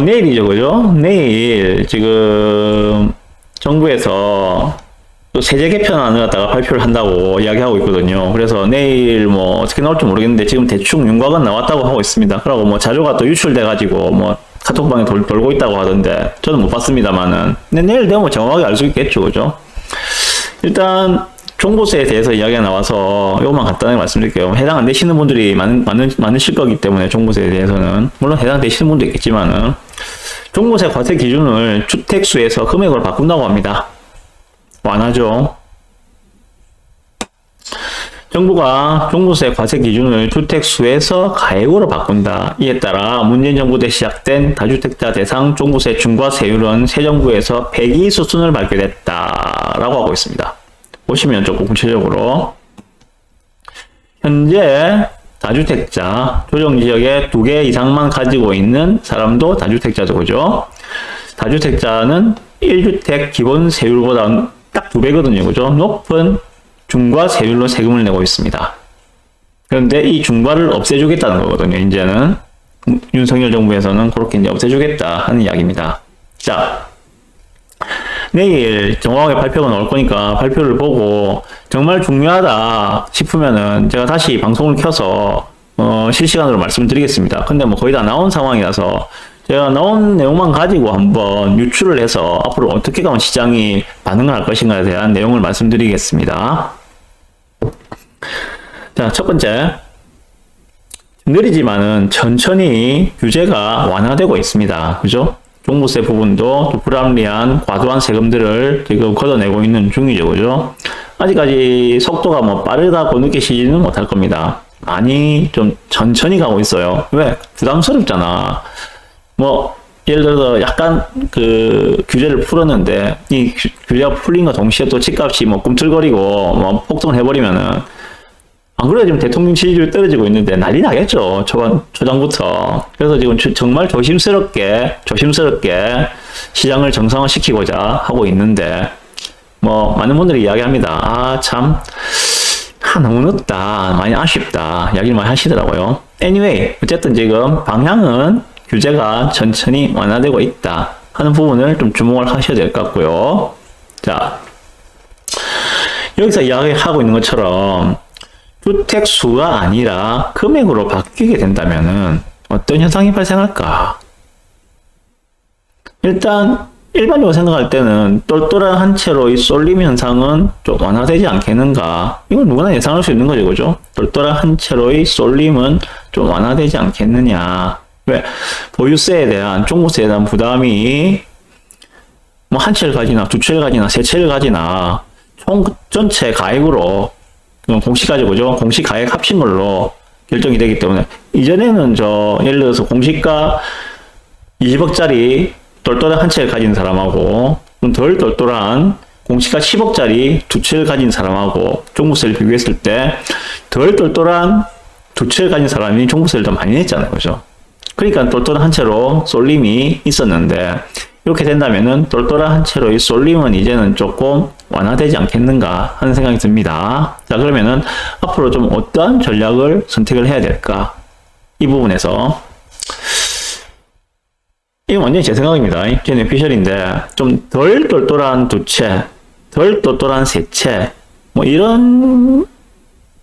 내일이죠, 그죠? 내일, 지금, 정부에서 또 세제 개편안을 갖다가 발표를 한다고 이야기하고 있거든요. 그래서 내일 뭐 어떻게 나올지 모르겠는데 지금 대충 윤곽은 나왔다고 하고 있습니다. 그리고 뭐 자료가 또 유출돼가지고 뭐 카톡방에 돌고 있다고 하던데 저는 못 봤습니다만은. 근데 내일 되면 정확하게 알 수 있겠죠, 그죠? 일단, 종부세에 대해서 이야기가 나와서 이것만 간단하게 말씀드릴게요. 해당 안 되시는 분들이 많으실 거기 때문에 종부세에 대해서는 물론 해당 되시는 분도 있겠지만은 종부세 과세 기준을 주택수에서 금액으로 바꾼다고 합니다. 완화죠. 정부가 종부세 과세 기준을 주택수에서 가액으로 바꾼다. 이에 따라 문재인 정부 때 시작된 다주택자 대상 종부세 중과세율은 새 정부에서 폐기 수순을 밟게 됐다라고 하고 있습니다. 보시면 조금 구체적으로 현재 다주택자 조정지역에 2개 이상만 가지고 있는 사람도 다주택자죠, 그죠? 다주택자는 1주택 기본 세율보다 딱 2배거든요, 그죠? 높은 중과세율로 세금을 내고 있습니다. 그런데 이 중과를 없애주겠다는 거거든요. 이제는 윤석열 정부에서는 그렇게 이제 없애주겠다 하는 이야기입니다. 자, 내일 정확하게 발표가 나올 거니까 발표를 보고 정말 중요하다 싶으면은 제가 다시 방송을 켜서 실시간으로 말씀드리겠습니다. 근데 뭐 거의 다 나온 상황이라서 제가 나온 내용만 가지고 한번 유출을 해서 앞으로 어떻게 가면 시장이 반응을 할 것인가에 대한 내용을 말씀드리겠습니다. 자, 첫 번째. 느리지만은 천천히 규제가 완화되고 있습니다. 그죠? 종부세 부분도 불합리한 과도한 세금들을 지금 걷어내고 있는 중이죠. 그죠? 아직까지 속도가 뭐 빠르다고 느끼시지는 못할 겁니다. 많이 좀 천천히 가고 있어요. 왜? 부담스럽잖아. 뭐 예를 들어서 약간 그 규제를 풀었는데 이 규제가 풀린과 동시에 또 집값이 뭐 꿈틀거리고 뭐 폭등을 해버리면은 안 그래도 지금 대통령 지지율이 떨어지고 있는데 난리 나겠죠. 초장부터. 그래서 지금 정말 조심스럽게 시장을 정상화시키고자 하고 있는데 뭐 많은 분들이 이야기합니다. 아, 참 너무 늦다. 많이 아쉽다. 이야기를 많이 하시더라고요. Anyway, 어쨌든 지금 방향은 규제가 천천히 완화되고 있다 하는 부분을 좀 주목을 하셔야 될 것 같고요. 자, 여기서 이야기하고 있는 것처럼 주택수가 아니라 금액으로 바뀌게 된다면은 어떤 현상이 발생할까? 일단 일반적으로 생각할 때는 똘똘한 한 채로 이 쏠림 현상은 좀 완화되지 않겠는가? 이건 누구나 예상할 수 있는 거죠, 그죠? 똘똘한 한 채로의 쏠림은 좀 완화되지 않겠느냐? 왜? 보유세에 대한 종부세에 대한 부담이 뭐 한 채를 가지나 두 채를 가지나 세 채를 가지나 총 전체 가액으로 공시 가지고 그죠? 공시 가액 합친 걸로 결정이 되기 때문에 이전에는 예를 들어서 공시가 20억짜리 똘똘한 한 채를 가진 사람하고 좀 덜 똘똘한 공시가 10억짜리 두 채를 가진 사람하고 종부세를 비교했을 때 덜 똘똘한 두 채를 가진 사람이 종부세를 더 많이 냈잖아요, 그죠? 그러니까 똘똘한 한 채로 쏠림이 있었는데 이렇게 된다면은 똘똘한 한 채로의 쏠림은 이제는 조금 완화되지 않겠는가 하는 생각이 듭니다. 자, 그러면은 앞으로 좀 어떠한 전략을 선택을 해야 될까? 이 부분에서 이건 완전히 제 생각입니다. 제 뇌피셜인데 좀 덜 똘똘한 두 채, 덜 똘똘한 세 채, 뭐 이런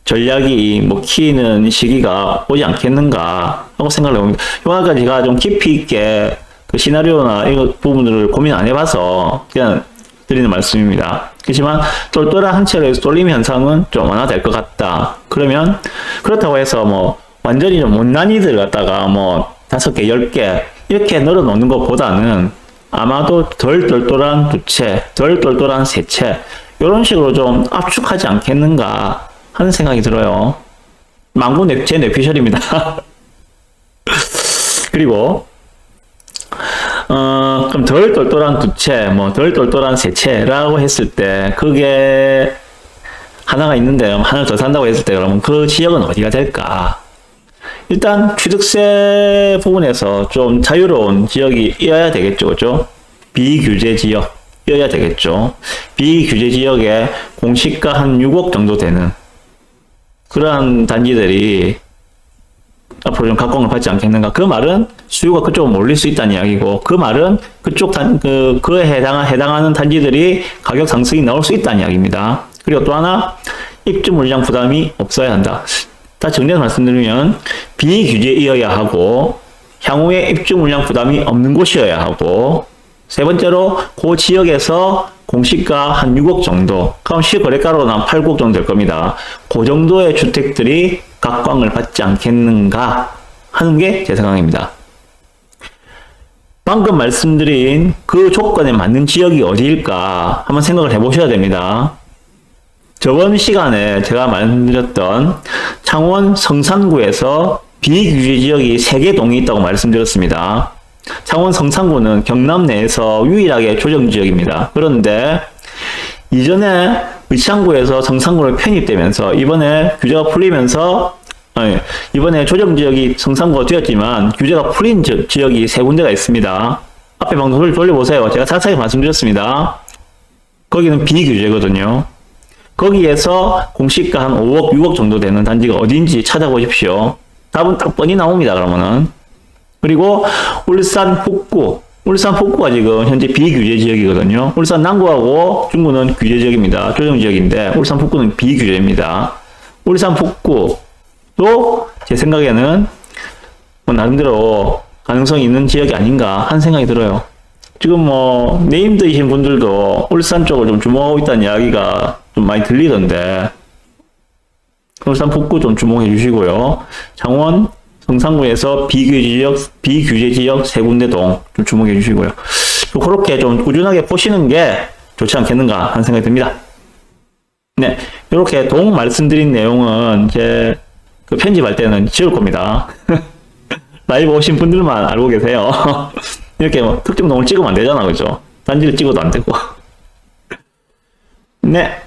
전략이 먹히는 시기가 오지 않겠는가 하고 생각을 해봅니다. 요까지 제가 좀 깊이 있게 그 시나리오나 이거 부분들을 고민 안 해봐서 그냥 드리는 말씀입니다. 그렇지만 똘똘한 한 채로의 쏠림 현상은 좀 완화될 것 같다. 그러면 그렇다고 해서 뭐 완전히 좀 못난이들 갖다가 뭐 5개, 10개 이렇게 늘어놓는 것보다는 아마도 덜 똘똘한 두 채, 덜 똘똘한 세 채 이런 식으로 좀 압축하지 않겠는가 하는 생각이 들어요. 망고 제 뇌피셜입니다. 그리고 그럼 덜 똘똘한 두 채, 뭐 덜 똘똘한 세 채라고 했을 때 그게 하나가 있는데 하나를 더 산다고 했을 때 그러면 그 지역은 어디가 될까? 일단 취득세 부분에서 좀 자유로운 지역이어야 되겠죠, 그죠? 비규제 지역이어야 되겠죠. 비규제 지역에 공시가 한 6억 정도 되는 그러한 단지들이 앞으로 좀 각광을 받지 않겠는가? 그 말은 수요가 그쪽으로 몰릴 수 있다는 이야기고, 그 말은 그쪽 그에 해당하는 단지들이 가격 상승이 나올 수 있다는 이야기입니다. 그리고 또 하나, 입주 물량 부담이 없어야 한다. 다 정리해서 말씀드리면, 비규제이어야 하고, 향후에 입주 물량 부담이 없는 곳이어야 하고, 세 번째로, 그 지역에서 공시가 한 6억 정도, 그럼 시거래가로는 한 8억 정도 될 겁니다. 그 정도의 주택들이 각광을 받지 않겠는가 하는 게 제 생각입니다. 방금 말씀드린 그 조건에 맞는 지역이 어디일까 한번 생각을 해보셔야 됩니다. 저번 시간에 제가 말씀드렸던 창원 성산구에서 비규제 지역이 3개 동이 있다고 말씀드렸습니다. 창원 성산구는 경남 내에서 유일하게 조정지역입니다. 그런데 이전에 의창구에서 성산구를 편입되면서 이번에 규제가 풀리면서 이번에 조정지역이 성산구가 되었지만 규제가 풀린 지역이 3군데가 있습니다. 앞에 방송을 돌려보세요. 제가 자세히 말씀드렸습니다. 거기는 비규제거든요. 거기에서 공시가 한 5억, 6억 정도 되는 단지가 어딘지 찾아보십시오. 답은 딱 뻔히 나옵니다. 그러면은. 그리고 울산 북구가 지금 현재 비규제 지역이거든요. 울산 남구하고 중구는 규제 지역입니다. 조정 지역인데 울산 북구는 비규제입니다. 울산 북구도 제 생각에는 나름대로 가능성이 있는 지역이 아닌가 하는 생각이 들어요. 지금 네임드이신 분들도 울산 쪽을 좀 주목하고 있다는 이야기가 좀 많이 들리던데 울산 북구 좀 주목해 주시고요. 창원 성산구에서 비규제 지역 3군데 동 좀 주목해 주시고요. 그렇게 좀 꾸준하게 보시는 게 좋지 않겠는가 하는 생각이 듭니다. 네, 이렇게 동 말씀드린 내용은 제 그 편집할 때는 지울 겁니다. 라이브 오신 분들만 알고 계세요. 이렇게 특정 동을 찍으면 안 되잖아, 그죠? 단지를 찍어도 안 되고. 네.